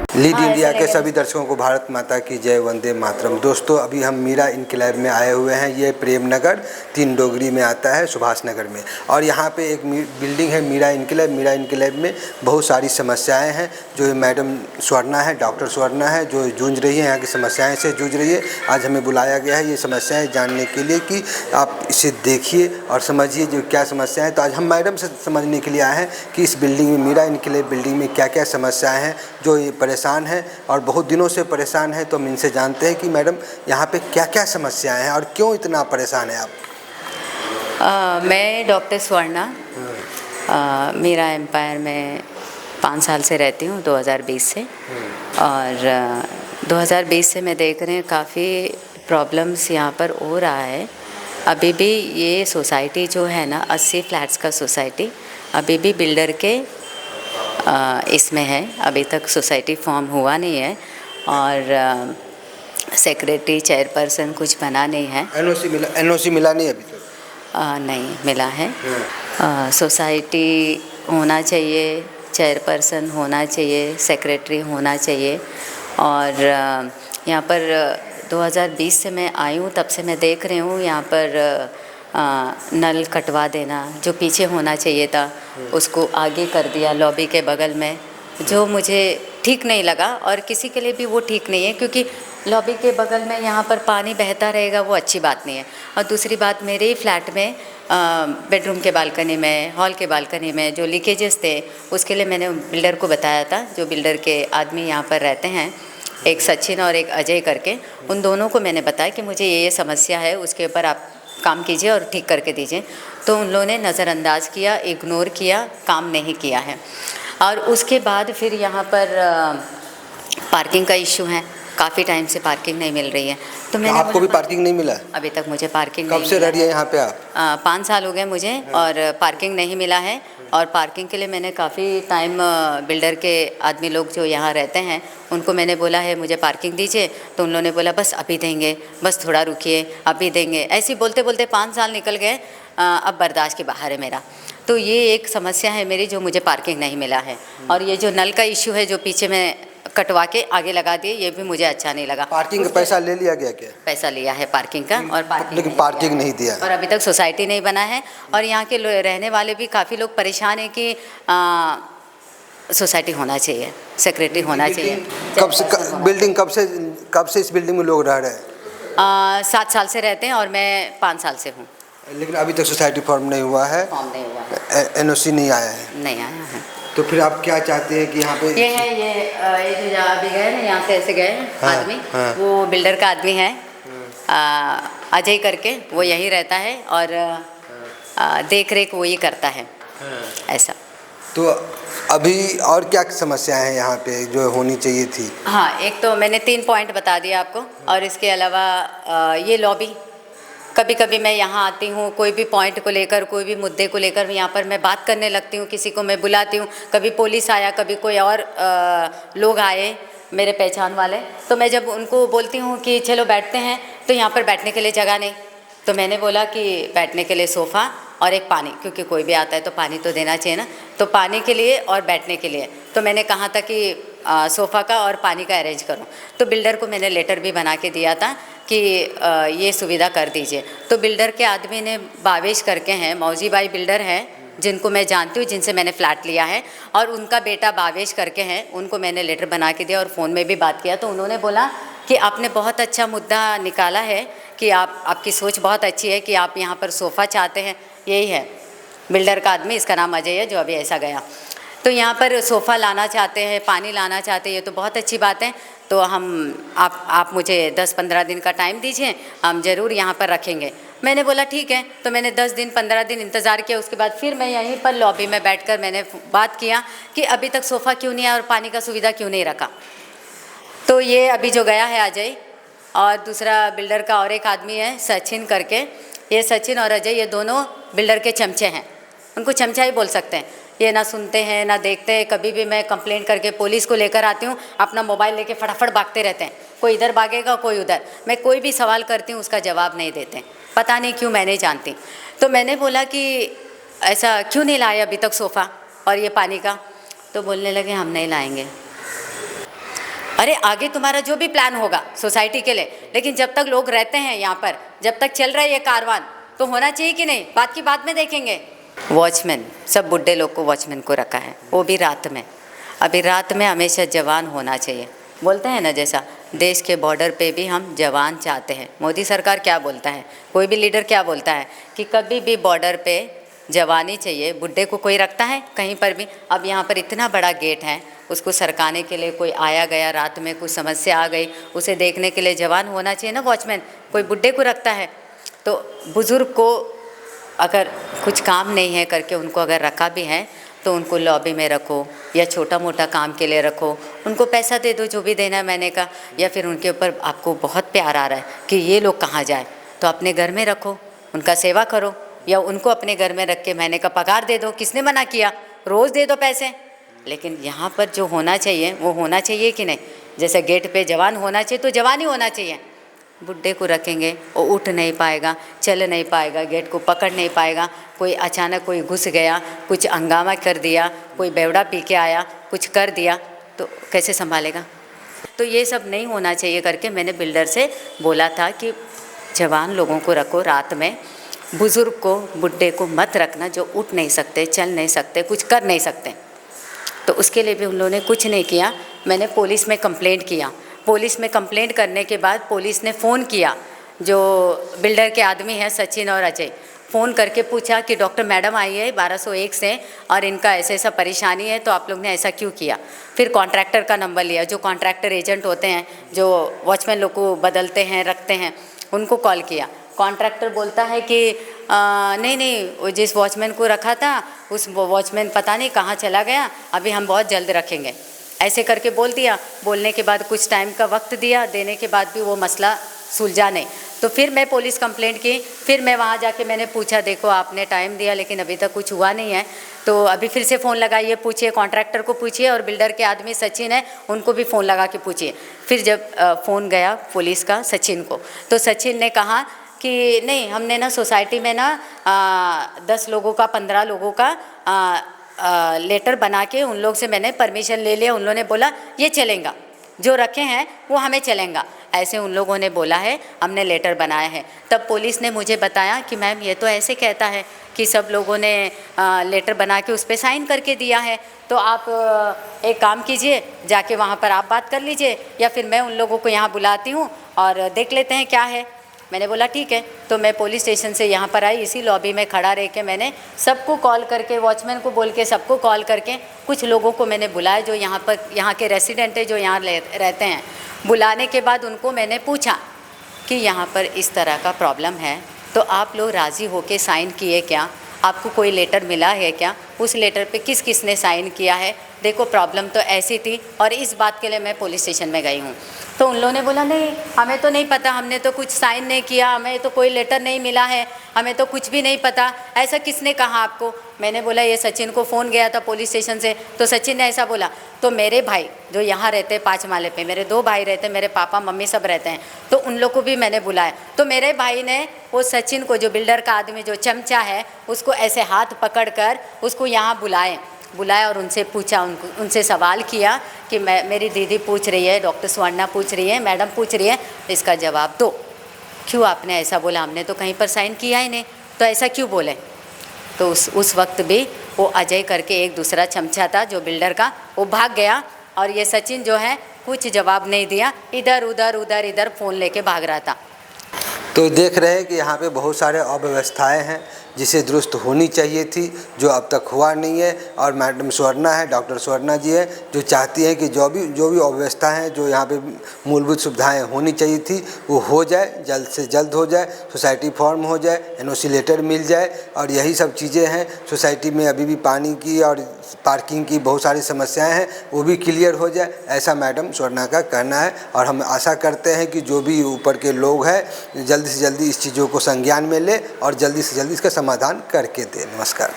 Lead India के सभी दर्शकों को भारत माता की जय, वंदे मातरम। दोस्तों, अभी हम मीरा इनकलाब में आए हुए हैं। ये प्रेम नगर 3 डोगरी में आता है, सुभाष नगर में। और यहाँ पे एक बिल्डिंग है मीरा इनकलाब। मीरा इनकलाब में बहुत सारी समस्याएं हैं जो मैडम स्वर्णा है, डॉक्टर स्वर्णा है, जो जूझ रही है, यहाँ की समस्याएं से जूझ रही है। आज हमें बुलाया गया है ये समस्याएँ जानने के लिए कि आप इसे देखिए और समझिए जो क्या समस्या है। तो आज हम मैडम से समझने के लिए आए हैं कि इस बिल्डिंग में, मीरा इनकलाब बिल्डिंग में क्या क्या समस्याएँ हैं, जो ये परेशान है और बहुत दिनों से परेशान है। तो हम इनसे जानते हैं कि मैडम यहाँ पे क्या क्या समस्याएं हैं और क्यों इतना परेशान है आप। मैं डॉक्टर स्वर्णा मीरा एम्पायर में 5 साल से रहती हूँ, 2020 से। और 2020 से मैं देख रही हूँ काफ़ी प्रॉब्लम्स यहाँ पर हो रहा है। अभी भी ये सोसाइटी जो है ना, 80 फ्लैट्स का सोसाइटी अभी भी बिल्डर के इसमें है। अभी तक सोसाइटी फॉर्म हुआ नहीं है और सेक्रेटरी चेयरपर्सन कुछ बना नहीं है। एनओसी मिला नहीं अभी तक? नहीं मिला है। सोसाइटी होना चाहिए, चेयरपर्सन होना चाहिए, सेक्रेटरी होना चाहिए। और यहाँ पर 2020 से मैं आई हूँ, तब से मैं देख रही हूँ यहाँ पर नल कटवा देना जो पीछे होना चाहिए था उसको आगे कर दिया लॉबी के बगल में, जो मुझे ठीक नहीं लगा और किसी के लिए भी वो ठीक नहीं है, क्योंकि लॉबी के बगल में यहाँ पर पानी बहता रहेगा, वो अच्छी बात नहीं है। और दूसरी बात, मेरे ही फ्लैट में बेडरूम के बालकनी में, हॉल के बालकनी में जो लीकेजेस थे, उसके लिए मैंने बिल्डर को बताया था। जो बिल्डर के आदमी यहाँ पर रहते हैं, एक सचिन और एक अजय करके, उन दोनों को मैंने बताया कि मुझे ये समस्या है, उसके ऊपर आप काम कीजिए और ठीक करके दीजिए। तो उन लोगों ने नज़रअंदाज किया, इग्नोर किया, काम नहीं किया है। और उसके बाद फिर यहाँ पर पार्किंग का इशू है। काफ़ी टाइम से पार्किंग नहीं मिल रही है। तो मैंने आपको भी पार्किंग नहीं मिला? अभी तक मुझे पार्किंग कब से रह रही है यहाँ पे आप? 5 साल हो गए मुझे और पार्किंग नहीं मिला है। और पार्किंग के लिए मैंने काफ़ी टाइम बिल्डर के आदमी लोग जो यहाँ रहते हैं उनको मैंने बोला है मुझे पार्किंग दीजिए। तो उन लोगों ने बोला बस अभी देंगे, बस थोड़ा रुकिए, अभी देंगे। ऐसे ही बोलते बोलते 5 साल निकल गए। अब बर्दाश्त के बाहर है मेरा। तो ये एक समस्या है मेरी, जो मुझे पार्किंग नहीं मिला है। और ये जो नल का इशू है, जो पीछे में कटवा के आगे लगा दिए, ये भी मुझे अच्छा नहीं लगा। पार्किंग का पैसा ले लिया गया क्या? पैसा लिया है पार्किंग का, और लेकिन पार्किंग नहीं दिया और अभी तक सोसाइटी नहीं बना है। और यहाँ के रहने वाले भी काफ़ी लोग परेशान हैं कि सोसाइटी होना चाहिए, सेक्रेटरी होना चाहिए। बिल्डिंग कब से इस बिल्डिंग में लोग रह रहे हैं? 7 साल से रहते हैं और मैं 5 साल से हूँ। लेकिन अभी तक सोसाइटी फॉर्म नहीं हुआ है? फॉर्म नहीं हुआ है। एनओसी नहीं आया है? नहीं आया है। तो फिर आप क्या चाहते हैं कि यहाँ पे? ये है, ये जो जहाँ अभी गए ना, यहाँ से ऐसे गए आदमी, वो बिल्डर का आदमी है, अजय करके, वो यहीं रहता है और देख रेख वो ही करता है ऐसा। तो अभी और क्या समस्याएं हैं यहाँ पे जो होनी चाहिए थी? हाँ, एक तो मैंने 3 पॉइंट बता दिया आपको। और इसके अलावा ये लॉबी, कभी कभी मैं यहाँ आती हूँ, कोई भी पॉइंट को लेकर, कोई भी मुद्दे को लेकर यहाँ पर मैं बात करने लगती हूँ, किसी को मैं बुलाती हूँ। कभी पुलिस आया, कभी कोई और लोग आए मेरे पहचान वाले, तो मैं जब उनको बोलती हूँ कि चलो बैठते हैं, तो यहाँ पर बैठने के लिए जगह नहीं। तो मैंने बोला कि बैठने के लिए सोफ़ा और एक पानी, क्योंकि कोई भी आता है तो पानी तो देना चाहिए ना। तो पानी के लिए और बैठने के लिए तो मैंने कहा था कि सोफ़ा का और पानी का अरेंज करूं। तो बिल्डर को मैंने लेटर भी बना के दिया था कि ये सुविधा कर दीजिए। तो बिल्डर के आदमी ने बावेश करके हैं, मौजी भाई बिल्डर हैं, जिनको मैं जानती हूँ, जिनसे मैंने फ्लैट लिया है, और उनका बेटा बावेश करके हैं, उनको मैंने लेटर बना के दिया और फ़ोन में भी बात किया। तो उन्होंने बोला कि आपने बहुत अच्छा मुद्दा निकाला है, कि आपकी सोच बहुत अच्छी है कि आप यहाँ पर सोफ़ा चाहते हैं। यही है बिल्डर का आदमी, इसका नाम अजय है, जो अभी ऐसा गया। तो यहाँ पर सोफ़ा लाना चाहते हैं, पानी लाना चाहते हैं, ये तो बहुत अच्छी बात है। तो आप मुझे 10-15 दिन का टाइम दीजिए, हम ज़रूर यहाँ पर रखेंगे। मैंने बोला ठीक है। तो मैंने 10 दिन 15 दिन इंतज़ार किया। उसके बाद फिर मैं यहीं पर लॉबी में बैठकर मैंने बात किया कि अभी तक सोफ़ा क्यों नहीं है और पानी का सुविधा क्यों नहीं रखा। तो ये अभी जो गया है अजय, और दूसरा बिल्डर का और एक आदमी है सचिन करके, ये सचिन और अजय, ये दोनों बिल्डर के चमचे हैं। उनको चमचा ही बोल सकते हैं। ये ना सुनते हैं ना देखते हैं। कभी भी मैं कंप्लेंट करके पुलिस को लेकर आती हूँ, अपना मोबाइल लेके फटाफट भागते रहते हैं। कोई इधर भागेगा, कोई उधर। मैं कोई भी सवाल करती हूँ, उसका जवाब नहीं देते। पता नहीं क्यों, मैं नहीं जानती। तो मैंने बोला कि ऐसा क्यों नहीं लाए अभी तक सोफ़ा और ये पानी का। तो बोलने लगे हम नहीं लाएंगे। अरे आगे तुम्हारा जो भी प्लान होगा सोसाइटी के लिए, लेकिन जब तक लोग रहते हैं यहाँ पर, जब तक चल रहा है ये कारवान, तो होना चाहिए कि नहीं? बात की बात में देखेंगे। वॉचमैन, सब बुढ़े लोग को वॉचमैन को रखा है, वो भी रात में। अभी रात में हमेशा जवान होना चाहिए। बोलते हैं ना, जैसा देश के बॉर्डर पे भी हम जवान चाहते हैं। मोदी सरकार क्या बोलता है, कोई भी लीडर क्या बोलता है कि कभी भी बॉर्डर पे जवानी चाहिए। बुढ़े को कोई रखता है कहीं पर भी? अब यहाँ पर इतना बड़ा गेट है, उसको सरकाने के लिए कोई आया गया, रात में कुछ समस्या आ गई, उसे देखने के लिए जवान होना चाहिए ना वॉचमैन। कोई बुढ़े को रखता है? तो बुज़ुर्ग को अगर कुछ काम नहीं है करके उनको अगर रखा भी है तो उनको लॉबी में रखो या छोटा मोटा काम के लिए रखो, उनको पैसा दे दो जो भी देना है मैंने कहा। या फिर उनके ऊपर आपको बहुत प्यार आ रहा है कि ये लोग कहाँ जाए, तो अपने घर में रखो, उनका सेवा करो, या उनको अपने घर में रख के महीने का पगार दे दो। किसने मना किया? रोज़ दे दो पैसे। लेकिन यहाँ पर जो होना चाहिए वो होना चाहिए कि नहीं? जैसे गेट पे जवान होना चाहिए तो जवान ही होना चाहिए। बुढ़े को रखेंगे, वो उठ नहीं पाएगा, चल नहीं पाएगा, गेट को पकड़ नहीं पाएगा। कोई अचानक कोई घुस गया, कुछ हंगामा कर दिया, कोई बेवड़ा पी के आया, कुछ कर दिया, तो कैसे संभालेगा? तो ये सब नहीं होना चाहिए करके मैंने बिल्डर से बोला था कि जवान लोगों को रखो रात में, बुज़ुर्ग को, बुढ़े को मत रखना जो उठ नहीं सकते, चल नहीं सकते, कुछ कर नहीं सकते। तो उसके लिए भी उन लोगों ने कुछ नहीं किया। मैंने पुलिस में कंप्लेंट किया। पुलिस में कंप्लेंट करने के बाद पुलिस ने फ़ोन किया, जो बिल्डर के आदमी हैं सचिन और अजय, फ़ोन करके पूछा कि डॉक्टर मैडम आई है 1201 से और इनका ऐसा ऐसा परेशानी है, तो आप लोग ने ऐसा क्यों किया? फिर कॉन्ट्रैक्टर का नंबर लिया, जो कॉन्ट्रैक्टर एजेंट होते हैं, जो वॉचमैन लोग को बदलते हैं, रखते हैं, उनको कॉल किया। कॉन्ट्रैक्टर बोलता है कि नहीं, जिस वॉचमैन को रखा था उस वॉचमैन पता नहीं कहाँ चला गया, अभी हम बहुत जल्द रखेंगे, ऐसे करके बोल दिया। बोलने के बाद कुछ टाइम का वक्त दिया, देने के बाद भी वो मसला सुलझा नहीं। तो फिर मैं पुलिस कंप्लेंट की। फिर मैं वहाँ जाके मैंने पूछा, देखो आपने टाइम दिया लेकिन अभी तक कुछ हुआ नहीं है, तो अभी फिर से फ़ोन लगाइए, पूछिए, कॉन्ट्रैक्टर को पूछिए और बिल्डर के आदमी सचिन है उनको भी फ़ोन लगा के पूछिए। फिर जब फ़ोन गया पुलिस का सचिन को, तो सचिन ने कहा कि नहीं, हमने ना सोसाइटी में ना 10 लोगों का, 15 लोगों का लेटर बना के उन लोग से मैंने परमिशन ले लिया। उन लोगों ने बोला ये चलेगा, जो रखे हैं वो हमें चलेगा, ऐसे उन लोगों ने बोला है, हमने लेटर बनाया है। तब पुलिस ने मुझे बताया कि मैम ये तो ऐसे कहता है कि सब लोगों ने लेटर बना के उस पर साइन करके दिया है, तो आप एक काम कीजिए, जाके वहाँ पर आप बात कर लीजिए, या फिर मैं उन लोगों को यहाँ बुलाती हूँ और देख लेते हैं क्या है। मैंने बोला ठीक है। तो मैं पुलिस स्टेशन से यहाँ पर आई, इसी लॉबी में खड़ा रह के मैंने सबको कॉल करके, वॉचमैन को बोल के सबको कॉल करके, कुछ लोगों को मैंने बुलाया जो यहाँ पर, यहाँ के रेसिडेंट है, जो यहाँ रहते हैं। बुलाने के बाद उनको मैंने पूछा कि यहाँ पर इस तरह का प्रॉब्लम है, तो आप लोग राज़ी होके साइन किए क्या? आपको कोई लेटर मिला है क्या? उस लेटर पे किस किस ने साइन किया है? देखो प्रॉब्लम तो ऐसी थी और इस बात के लिए मैं पुलिस स्टेशन में गई हूँ। तो उन लोगों ने बोला नहीं, हमें तो नहीं पता, हमने तो कुछ साइन नहीं किया, हमें तो कोई लेटर नहीं मिला है, हमें तो कुछ भी नहीं पता। ऐसा किसने कहा आपको? मैंने बोला ये सचिन को फ़ोन गया था पुलिस स्टेशन से, तो सचिन ने ऐसा बोला। तो मेरे भाई जो यहाँ रहते हैं 5 माले पे, मेरे 2 भाई रहते हैं, मेरे पापा मम्मी सब रहते हैं, तो उन लोग को भी मैंने बुलाया। तो मेरे भाई ने वो सचिन को, जो बिल्डर का आदमी, जो चमचा है, उसको ऐसे हाथ पकड़ कर उसको यहाँ बुलाया और उनसे पूछा, उनसे सवाल किया कि मेरी दीदी पूछ रही है, डॉक्टर स्वर्णा पूछ रही है, मैडम पूछ रही है, इसका जवाब दो। क्यों आपने ऐसा बोला? हमने तो कहीं पर साइन किया ही नहीं, तो ऐसा क्यों बोले? तो उस वक्त भी वो अजय करके एक दूसरा चमचा था जो बिल्डर का, वो भाग गया और ये सचिन जो है कुछ जवाब नहीं दिया, इधर उधर फ़ोन लेके भाग रहा था। तो देख रहे हैं कि यहाँ पे बहुत सारे अव्यवस्थाएं हैं जिसे दुरुस्त होनी चाहिए थी, जो अब तक हुआ नहीं है। और मैडम स्वर्णा है, डॉक्टर स्वर्णा जी है, जो चाहती हैं कि जो भी अव्यवस्था है, जो यहाँ पे मूलभूत सुविधाएं होनी चाहिए थी, वो हो जाए, जल्द से जल्द हो जाए, सोसाइटी फॉर्म हो जाए, एनओसी लेटर मिल जाए। और यही सब चीज़ें हैं। सोसाइटी में अभी भी पानी की और पार्किंग की बहुत सारी समस्याएं हैं, वो भी क्लियर हो जाए, ऐसा मैडम स्वर्णा का कहना है। और हम आशा करते हैं कि जो भी ऊपर के लोग हैं जल्दी से जल्दी इस चीज़ों को संज्ञान में ले और जल्दी से जल्दी इसका समाधान करके दे। नमस्कार।